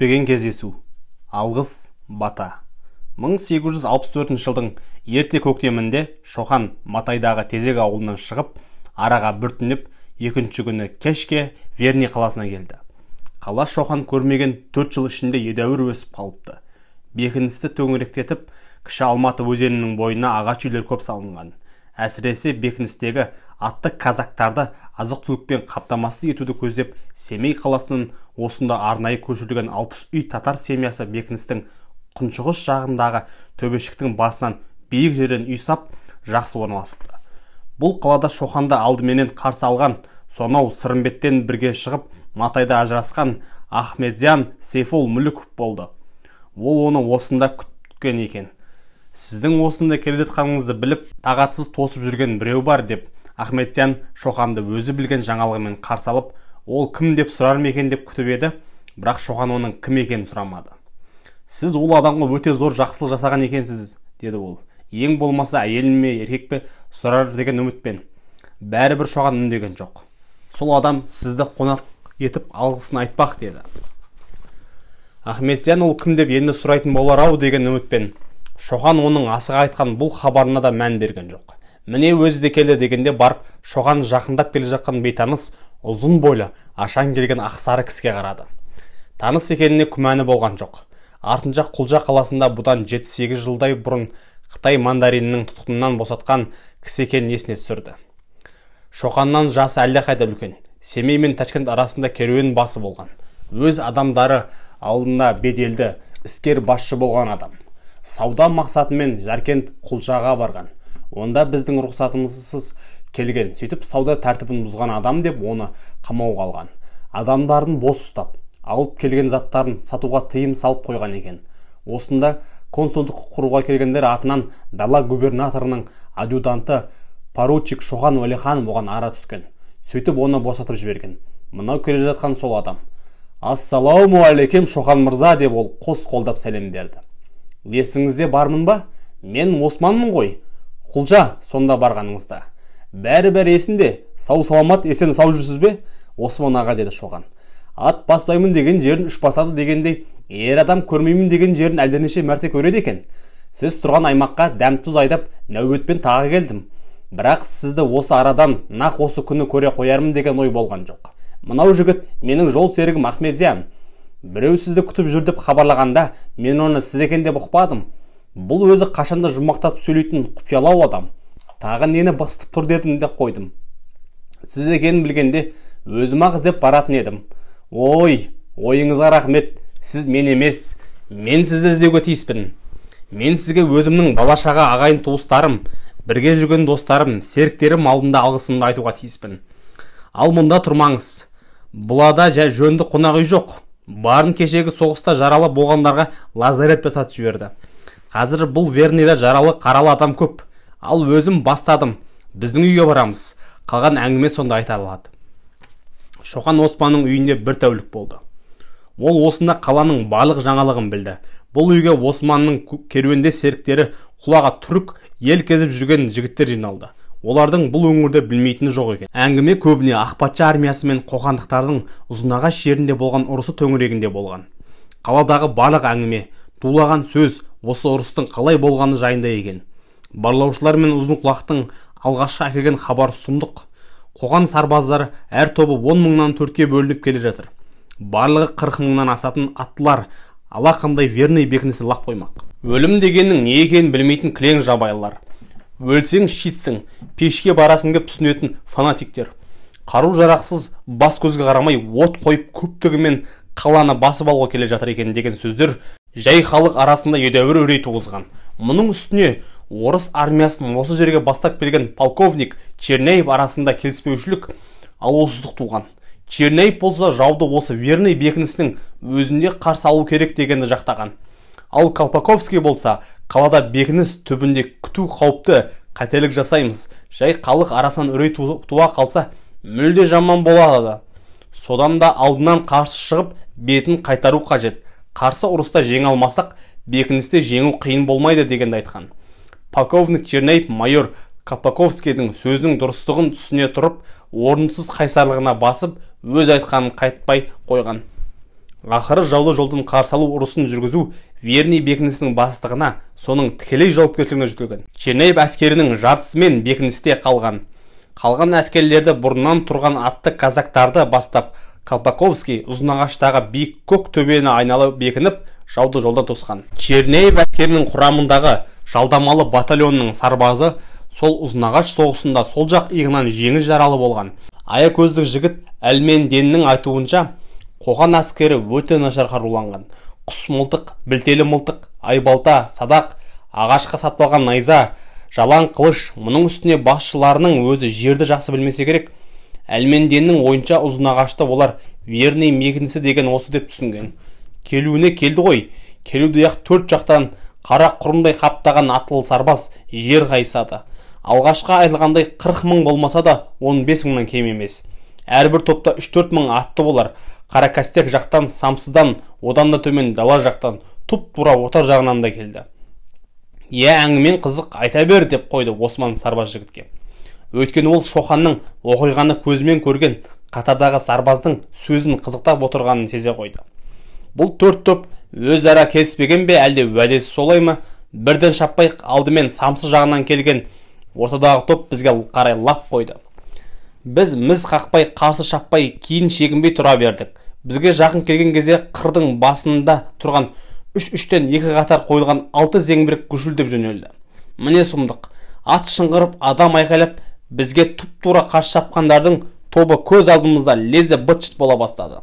күтпеген кездесу. Алғыс бата. 1864 жылдың ерте көктемінде Шоқан Матайдағы Тезек ауылынан шығып, араға бір түнеп, екінші күні кешке Верный қаласына келді. Қала Шоқан көрмеген 4 жыл ішінде едәуір өсіп қалыпты. Бекіністі төңіректетіп, Кіші Алматы өзенінің бойына ағаш үйлер көп салынған. Әсіресе бекіністегі атты казактарды азық-түлікпен қамтамасыз етуді көздеп, Семей қаласының осында арнайы көшірілген 60 үй татар семьясы бекіністің күншығыс жағындағы төбешіктің басынан биік жерден үй сап, жақсы орналасыпты. Бұл қалада Шоқанды алдыменен қарсы алған, сонау Сырымбеттен бірге шығып, Матайда ажырасқан Ахметзян Сейфул Мүліков болды. Ол оны осында күткен екен. Сіздің осында келе жатқаныңызды біліп, тағатсыз тосып жүрген біреу бар деп, Ахметзян Шоқанды өзі білген жаңалығымен қарсы алып, ол кім деп сұрар ма екен деп күтіп еді, бірақ Шоқан оның кім екенін сұрамады. Сіз ол адамға өте зор жақсылық жасаған екенсіз, деді ол. Ең болмаса әйелін ме, еркек пе сұрар деген үмітпен. Бәрібір Шоқан үндеген жоқ. Сол адам сізді қонақ етіп алғысын айтпақ, деді. Ахметзян ол кім деп енді сұрайтын болар-ау деген үмітпен. Шоқан оның асыға айтқан бұл хабарына да мән берген жоқ. Міне өзі де келді дегенде барып, Шоқан жақындап келе жатқан бейтаныс, ұзын бойлы, ашаң келген ақсары кісіге қарады. Таныс екеніне күмәні болған жоқ. Артынша Құлжа қаласында бұдан 7-8 жылдай бұрын Қытай мандаринінің тұтқынынан босатқан кісі екенін есіне түсірді. Шоқаннан жасы әлдеқайда үлкен. Семей мен Ташкент арасында керуен басы болған. Өз адамдары алдында беделді, іскер басшы болған адам. Сауда мақсатымен Жаркент Құлжаға барған. Онда біздің рұқсатымызсыз келген, сөйтіп сауда тәртібін бұзған адам деп оны қамауға алған. Адамдарын бос ұстап, алып келген заттарын сатуға тыйым салып қойған екен. Осында консулдық құруға келгендер атынан дала губернаторының адъютанты поручик Шоқан Уәлихан оған ара түскен. Сөйтіп оны босатып жіберген. Мынау келе жатқан сол адам. Ассаламу алейкум Шоқан мырза деп ол қос қолдап сәлем берді. Есіңізде бармын ба? Мен Османмын ғой. Құлжа сонда барғаныңызда. Бәрі есінде. Сау саламат, есен сау жүрсіз бе? Осман аға, деді Шоқан. Ат баспаймын деген жерін үш басады дегендей, ер адам көрмеймін деген жерін әлденеше мәрте көреді екен. Сіз тұрған аймаққа дәм тұз айдап, нәубетпен тағы келдім. Бірақ сізді осы арадан нақ осы күні көре қоярмын деген ой болған жоқ. Мынау жігіт менің жол серігім Ахметзян. Біреу сізді күтіп жүр деп хабарлағанда, мен оны сіз екен деп ұқпадым. Бұл өзі қашанда жұмақтатып сөйлейтін құпиялау адам. Тағы нені быстып тұр дедім деп қойдым. Сіз екенін білгенде өзім-ақ іздеп баратын едім. Ой, ойыңызға рахмет. Сіз мен емес, мен сізді іздеуге тиіспін. Мен сізге өзімнің бала-шаға ағайын туыстарым, бірге жүрген достарым, серіктерім алдында алғысымды айтуға тиіспін. Ал мұнда тұрмаңыз. Бұлада жөнді қонақ үй жоқ. Барын кешегі соғыста жаралы болғандарға лазарет жасатып жіберді. Қазір бұл Верныйда жаралы қаралы адам көп. Ал өзім бастадым. Біздің үйге барамыз. Қалған әңгіме сонда айта алады. Шоқан Османның үйінде бір тәулік болды. Ол осында қаланың барлық жаңалығын білді. Бұл үйге Османның керуенде серіктері, құлаға түрік ел кезіп жүрген жігіттер жиналды. Олардың бұл өңірде білмейтіні жоқ екен. Әңгіме көбіне Ақпатшы армиясы мен қоқандықтардың Ұзынағаш жерінде болған ұрысы төңірегінде болған. Қаладағы барлық әңгіме, тулаған сөз осы ұрыстың қалай болғаны жайында екен. Барлаушылар мен Ұзынқұлақтың алғашқы әкелген хабар сұмдық. Қоқан сарбаздары әр тобы 10 мыңнан 4-ке бөлініп келе жатыр. Барлығы 40 мыңнан асатын аттылар алақандай Верный бекінісі лақ қоймақ. Өлім дегеннің не екенін білмейтін кілең жабайылар. Өлсең шитсің, пешке барасың деп түсінетін фанатиктер. Қару жарақсыз бас көзге қарамай от қойып көптігімен қаланы басып алуға келе жатыр екен деген сөздер жай халық арасында едәуір үрей туғызған. Мұның үстіне орыс армиясын осы жерге бастап келген полковник Черняев арасында келіспеушілік, алаусыздық туған. Черняев болса жауды осы Верный бекінісінің өзінде қарсы алу керек дегенді жақтаған. Ал Колпаковский болса, қалада бекініс түбінде күту қауіпті, қателік жасаймыз. Жай халық арасынан үрей туа қалса, мүлде жаман болады. Содан да алдынан қарсы шығып, бетін қайтару қажет. Қарсы ұрыста жеңе алмасақ, бекіністе жеңу қиын болмайды дегенді айтқан. Полковник Черняев майор Колпаковскийдің сөзінің дұрыстығын түсіне тұрып, орынсыз қайсарлығына басып, өз айтқанын қайтпай қойған. Ақыры жауды жолдан қарсы алу ұрысын жүргізу Верный бекінісінің бастығына, соның тікелей жауапкершілігіне жүктелген. Черняев әскерінің жартысымен бекіністе қалған әскерлерді бұрыннан тұрған атты казактарды бастап Колпаковский Ұзынағаштағы биік көк төбені айналып бекініп, жауды жолдан тосқан. Черняев әскерінің құрамындағы жалдамалы батальонның сарбазы сол Ұзынағаш соғысында сол жақ иығынан жеңіл жаралы болған. Аякөздің жігіт Әлменденнің айтуынша, Қоқан әскері өте нашар қаруланған. Құс мылтық, білтелі мылтық, айбалта, садақ, ағашқа сапталған найза, жалаң қылыш, мұның үстіне басшыларының өзі жерді жақсы білмесе керек. Әлменденнің ойынша Ұзынағашты олар Верный бекінісі деген осы деп түсінген. Келуіне келді ғой. Келуде-ақ төрт жақтан қара құрымдай қаптаған атылы сарбаз жер қайысады. Алғашқа айтылғандай 40 мың болмаса да 15 мыңнан кем емес. Әрбір топта 3-4 мың атты болар. Қаракастек жақтан, Самсыдан, одан да төмен дала жақтан, тұп-тура отар жағынан да келді. Әңгімен қызық, айта бер деп қойды Осман сарбаз жігітке. Өйткені ол Шоқанның оқиғаны көзімен көрген, қатардағы сарбаздың сөзін қызықтап отырғанын сезе қойды. Бұл төрт топ өзара келіспеген бе, әлде уәдесі солай ма? Бірден шаппай алдымен Самсы жағынан келген ортадағы топ бізге қарай лап қойды. Біз міз қақпай, қарсы шаппай, кейін шегінбей тұра бердік. Бізге жақын келген кезде қырдың басында тұрған 3-3-тен 2 қатар қойылған 6 зеңбірек гүжілдеп жөнелді. Міне сұмдық. Ат шыңғырып, адам айқайлап, бізге тұп-тура қарсы шапқандардың тобы көз алдымызда лезде быт-шыт бола бастады.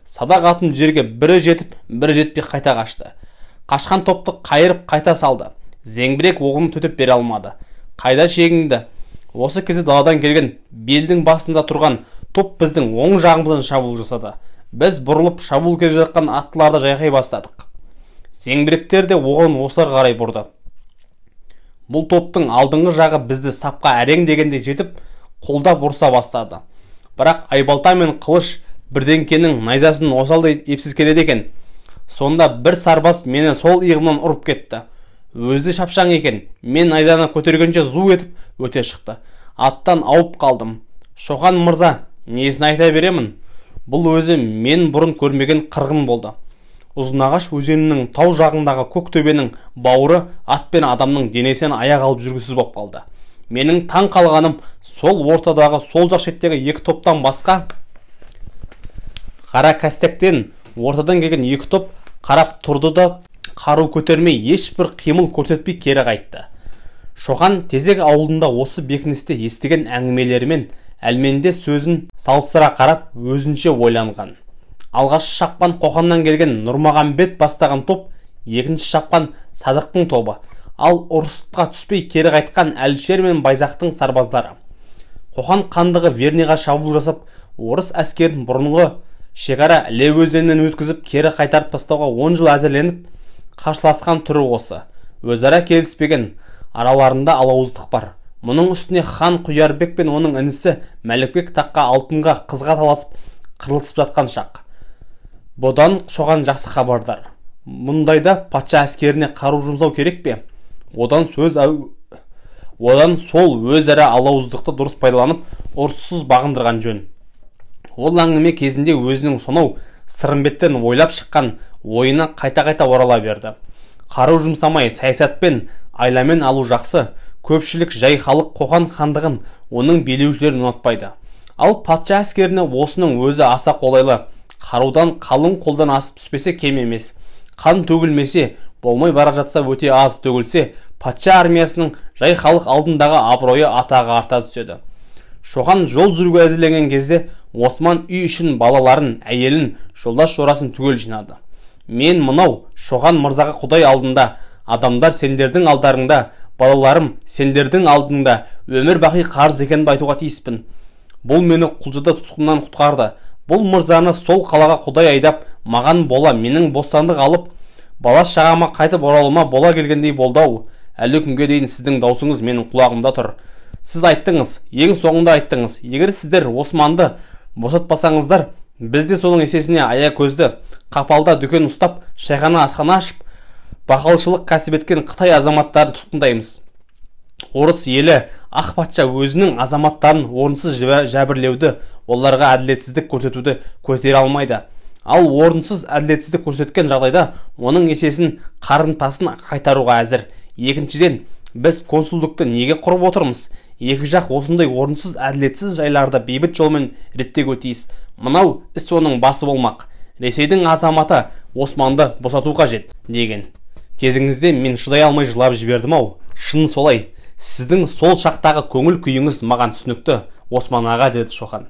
Садақ атын жерге бірі жетіп, бірі жетпей қайта қашты. Қашқан топты қайырып қайта салды. Зеңбірек оғын төтеп бере алмады. Қайда шегінді? Осы кезде даладан келген белдің басында тұрған топ біздің оң жағымыздан шабуыл жасады. Біз бұрылып шабуыл келе жатқан аттыларды жайқай бастадық. Зеңбіректер де оғын осылар қарай бұрды. Бұл топтың алдыңғы жағы бізді сапқа әрең дегенде жетіп, қолда бұрса бастады. Бірақ айбалта мен қылыш бірдеңкенің найзасын осалдай епсіз келеді екен. Сонда бір сарбаз мені сол иығымнан ұрып кетті. Өзді шапшаң екен. Мен найзаны көтергенше зу етіп өте шықты. Аттан ауып қалдым. Шоқан мырза, несін айта беремін? Бұл өзі мен бұрын көрмеген қырғын болды. Ұзынағаш өзенінің тау жағындағы көк төбенің бауыры ат пен адамның денесен аяқ алып жүргісіз боп қалды. Менің таң қалғаным сол ортадағы сол жақ шеттегі 2 топтан басқа Қаракастектен ортадан келген 2 топ қарап тұрды да қару көтермей ешбір қимыл көрсетпей кері қайтты. Шоқан Тезек ауылында осы бекіністе естіген әңгімелерімен әлменде сөзін салыстыра қарап өзінше ойланған. Алғаш шапқан Қоқаннан келген Нұрмағамбет бастаған топ, екінші шапқан Садықтың тобы, ал ұрысқа түспей кері қайтқан Әлішер мен Байзақтың сарбаздары. Қоқан хандығы Верныйға шабуыл жасап, орыс әскерін бұрынғы шекара Іле өзенінен өткізіп кері қайтарып тастауға 10 жыл әзірленіп, қарсыласқан түрі осы. Өзара келіспеген, араларында алауыздық бар. Мұның үстіне хан Құярбек пен оның інісі Мәлікбек таққа алтынға қызға таласып, қырылысып жатқан шақ. Бұдан Шоқан жақсы хабардар. Мұндайда патша әскеріне қару жұмсау керек пе? Одан сол өзара алауыздықты дұрыс пайдаланып, ұрыссыз бағындырған жөн. Ол әңгіме кезінде өзінің сонау Сырымбеттен ойлап шыққан ойына қайта-қайта орала берді. Қару жұмсамай саясатпен, айламен алу жақсы. Көпшілік жай халық Қоқан хандығын, оның билеушілерін ұнатпайды. Ал патша әскеріне осының өзі аса қолайлы. Қарудан қалың қолдан асып түспесе кем емес. Қан төгілмесе, болмай бара жатса өте аз төгілсе, патша армиясының жай халық алдындағы абыройы атағы арта түседі. Шоқан жол жүруге әзірленген кезде Осман үй үшін балаларын, әйелін, жолдас жорасын түгел жинады. Мен мынау Шоқан мырзаға Құдай алдында, адамдар сендердің алдарыңда, балаларым сендердің алдыңда өмір бақи қарыз екенді айтуға тиіспін. Бұл мені құлжыда тұтқыннан құтқарды. Бұл мырзаны сол қалаға Құдай айдап, маған бола менің бостандық алып, балас шағама қайтып оралыма бола келгендей болды-ау. Әлі күнге дейін сіздің даусыңыз менің құлағымда тұр. Сіз айттыңыз, ең соңында айттыңыз, егер сіздер Османды босатпасаңыздар, бізде соның есесіне Аякөзді қапалда дүкен ұстап, шайхана асхана ашып, бақалшылық кәсіп еткен Қытай азаматтарын тұтқындаймыз. Орыс елі ақ патша өзінің азаматтарын орынсыз жәбірлеуді, оларға әділетсіздік көрсетуді көтере алмайды. Ал орынсыз әділетсіздік көрсеткен жағдайда оның есесін қарымтасын қайтаруға әзір. Екіншіден, біз консулдықты неге құрып отырмыз? Екі жақ осындай орынсыз әділетсіз жайларды бейбіт жолмен реттеуге тиіс. Мынау іс оның басы болмақ. Ресейдің азаматы Османды босату қажет деген. Кезіңізде мен шыдай алмай жылап жібердім-ау. Шын солай. Сіздің сол шақтағы көңіл күйіңіз маған түсінікті, Осман аға, деді Шоқан.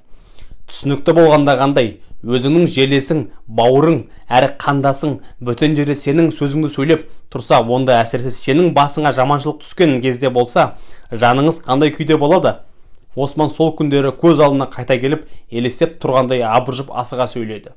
Түсінікті болғанда қандай? Өзіңнің жерлесің, бауырың, әрі қандасың, бөтен жерде сенің сөзіңді сөйлеп тұрса, онда әсіресе сенің басыңа жаманшылық түскен кезде болса, жаныңыз қандай күйде болады? Осман сол күндері көз алдына қайта келіп, елестеп тұрғандай абыржып асыға сөйледі.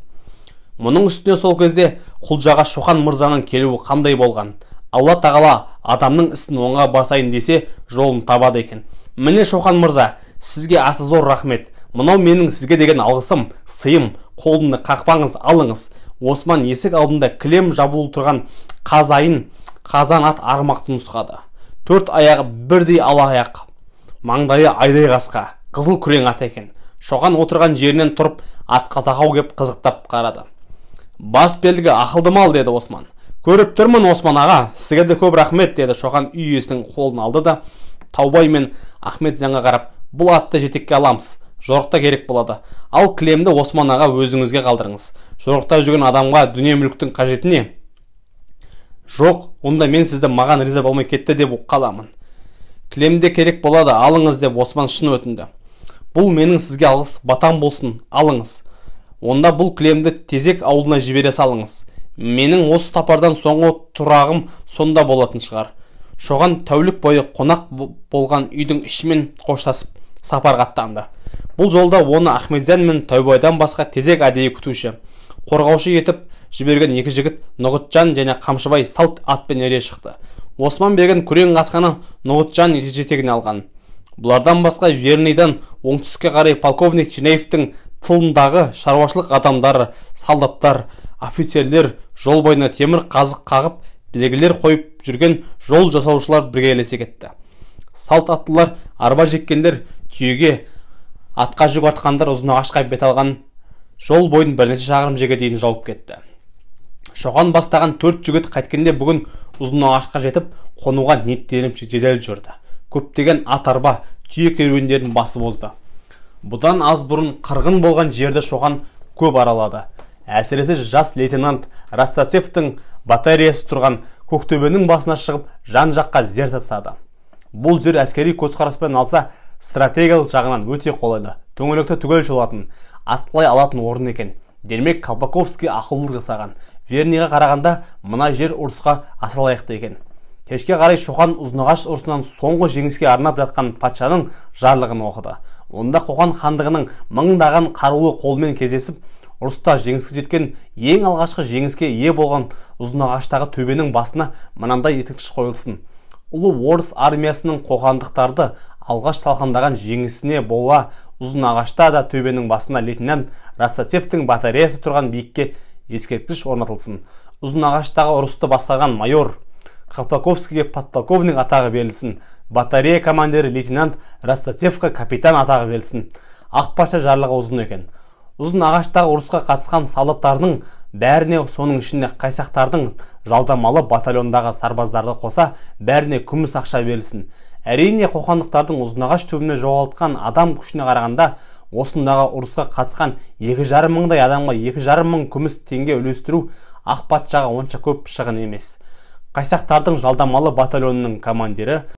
Мұның үстіне сол кезде құлжаға Шоқан мырзаның келуі қандай болған? Алла тағала адамның ісін оңға басайын десе, жолын табады екен. Міне Шоқан мырза, сізге асы зор рахмет. Мынау менің сізге деген алғысым, сыйым. Қолымды қақпаңыз, алыңыз. Осман есік алдында кілем жабулы тұрған қазан ат арғымақты нұсқады. 4 аяғы бірдей ала аяқ, маңдайы айдай қасқа, қызыл күрең ат екен. Шоқан отырған жерінен тұрып, атқа тақау кеп қызықтап қарады. Бас белгі ақылды мал, деді Осман. Көріп тұрмын, Осман аға, сізге де көп рахмет, деді Шоқан. Үй иесінің қолын алды да Таубай мен Ахметжанға қарап, бұл атты жетекке аламыз. Жорықта керек болады. Ал кілемді Осман аға өзіңізге қалдырыңыз. Жорықта жүрген адамға дүние мүліктің қажеті не? Жоқ, онда мен сізді маған риза болмай кетті деп қаламын. Кілемде керек болады, алыңыз, деп Осман шын өтінді. Бұл менің сізге алғыс батам болсын, алыңыз. Онда бұл кілемді Тезек ауылына жібере салыңыз. Менің осы сапардан соңғы тұрағым сонда болатын шығар. Шоған тәулік бойы қонақ болған үйдің ішімен қоштасып сапарға аттанды. Бұл жолда оны Ахметжан мен Таубайдан басқа Тезек әдейі күтуші, қорғаушы етіп жіберген екі жігіт Нұғытжан және Қамшыбай салт атпен ере шықты. Осман берген күрең қасқаны Нұғытжан жетегіне алған. Бұлардан басқа Верныйдан оңтүстікке қарай полковник Чинеевтің тылындағы шаруашылық адамдары, солдаттар, офицерлер, жол бойына темір қазық қағып, белгілер қойып жүрген жол жасаушылар біргелесе кетті. Салт аттылар, арба жеккендер, түйеге атқа жүк артқандар Ұзынағашқа бет алған жол бойын бірнеше шақырым жерге дейін жауып кетті. Шоқан бастаған 4 жігіт қайткенде бүгін Ұзынағашқа жетіп, қонуға ниеттеніп жедел жүрді. Көптеген ат арба, түйе керуендерін басып озды. Бұдан аз бұрын қырғын болған жерді Шоқан көп аралады. Әсіресе жас лейтенант Растацевтің батареясы тұрған Көктөбенің басына шығып, жан-жаққа зер тастады. Бұл жер әскери көзқараспен алса, стратегиялық жағынан өте қолайлы, төңіректі түгел шолатын, атқылай алатын орын екен. Демек Колпаковский ақылдылық жасаған. Верныйға қарағанда мына жер ұрысқа аса лайықты екен. Кешке қарай Шоқан Ұзынағаш ұрысынан соңғы жеңіске арнап жатқан патшаның жарлығын оқыды. Онда Қоқан хандығының мыңдаған қарулы қолмен кездесіп, ұрыста жеңіске жеткен, ең алғашқы жеңіске ие болған Ұзынағаштағы төбенің басына мынандай ескерткіш қойылсын. Ұлы орыс армиясының қоқандықтарды алғаш талқандаған жеңісіне бола Ұзынағашта да төбенің басына лейтенант Растацевтің батареясы тұрған биікке ескерткіш орнатылсын. Ұзынағаштағы ұрысты бастаған майор Колпаковскийге подполковник атағы берілсін. Батарея командирі лейтенант Растацевқа капитан атағы берілсін. Ақ патша жарлығы ұзын екен. Ұзынағаштағы ұрысқа қатысқан солдаттардың бәріне, соның ішінде қайсақтардың жалдамалы батальондағы сарбаздарды қоса, бәріне күміс ақша берілсін. Әрине, қоқандықтардың Ұзынағаш түбіне жоғалтқан адам күшіне қарағанда, осындағы ұрысқа қатысқан 2,5 мыңдай адамға 2,5 мың күміс теңге үлестіру ақ патшаға онша көп шығын емес. Қайсақтардың жалдамалы батальонының командирі